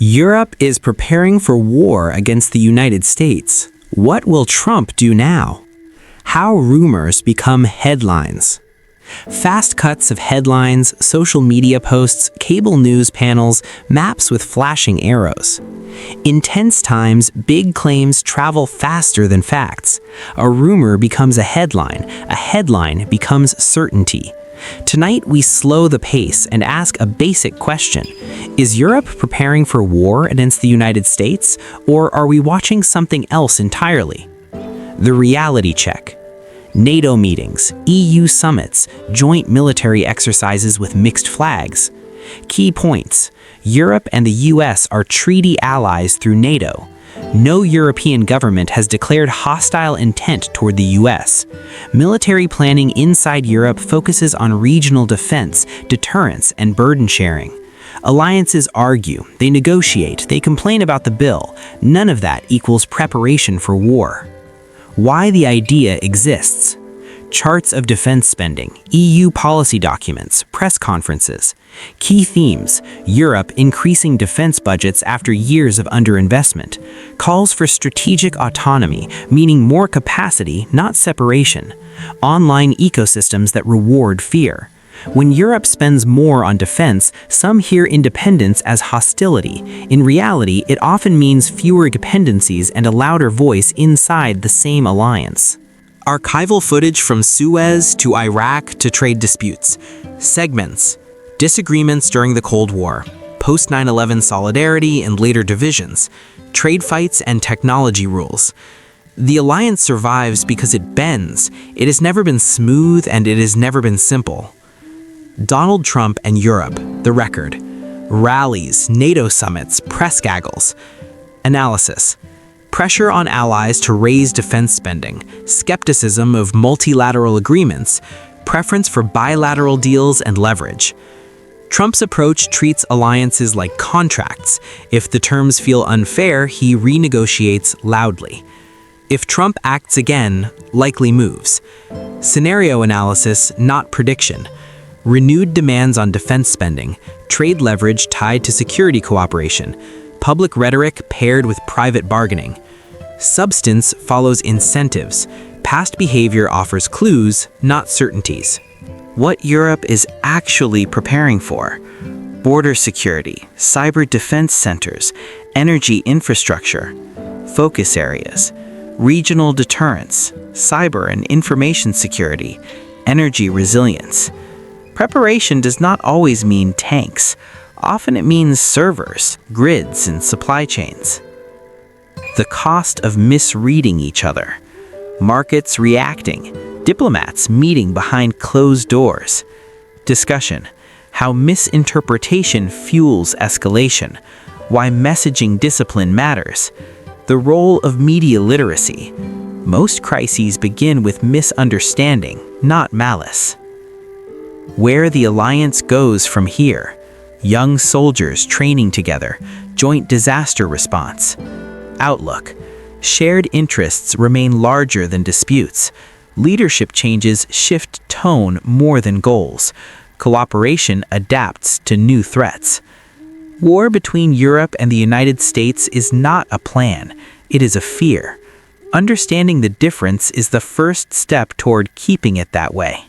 Europe is preparing for war against the United States. What will Trump do now? How rumors become headlines. Fast cuts of headlines, social media posts, cable news panels, maps with flashing arrows. In tense times, big claims travel faster than facts. A rumor becomes a headline becomes certainty. Tonight, we slow the pace and ask a basic question. Is Europe preparing for war against the United States, or are we watching something else entirely? The reality check. NATO meetings, EU summits, joint military exercises with mixed flags. Key points. Europe and the US are treaty allies through NATO. No European government has declared hostile intent toward the US. Military planning inside Europe focuses on regional defense, deterrence, and burden sharing. Alliances argue, they negotiate, they complain about the bill. None of that equals preparation for war. Why the idea exists. Charts of defense spending, EU policy documents, press conferences. Key themes: Europe increasing defense budgets after years of underinvestment. Calls for strategic autonomy, meaning more capacity, not separation. Online ecosystems that reward fear. When Europe spends more on defense, some hear independence as hostility. In reality, it often means fewer dependencies and a louder voice inside the same alliance. Archival footage from Suez to Iraq to trade disputes. Segments. Disagreements during the Cold War. Post 9/11 solidarity and later divisions. Trade fights and technology rules. The alliance survives because it bends. It has never been smooth and it has never been simple. Donald Trump and Europe, the record. Rallies, NATO summits, press gaggles. Analysis. Pressure on allies to raise defense spending, skepticism of multilateral agreements, preference for bilateral deals and leverage. Trump's approach treats alliances like contracts. If the terms feel unfair, he renegotiates loudly. If Trump acts again, likely moves. Scenario analysis, not prediction. Renewed demands on defense spending, trade leverage tied to security cooperation, public rhetoric paired with private bargaining. Substance follows incentives. Past behavior offers clues, not certainties. What Europe is actually preparing for: border security, cyber defense centers, energy infrastructure, focus areas, regional deterrence, cyber and information security, energy resilience. Preparation does not always mean tanks. Often it means servers, grids, and supply chains. The cost of misreading each other. Markets reacting. Diplomats meeting behind closed doors. Discussion. How misinterpretation fuels escalation. Why messaging discipline matters. The role of media literacy. Most crises begin with misunderstanding, not malice. Where the alliance goes from here. Young soldiers training together, joint disaster response. Outlook. Shared interests remain larger than disputes. Leadership changes shift tone more than goals. Cooperation adapts to new threats. War between Europe and the United States is not a plan, it is a fear. Understanding the difference is the first step toward keeping it that way.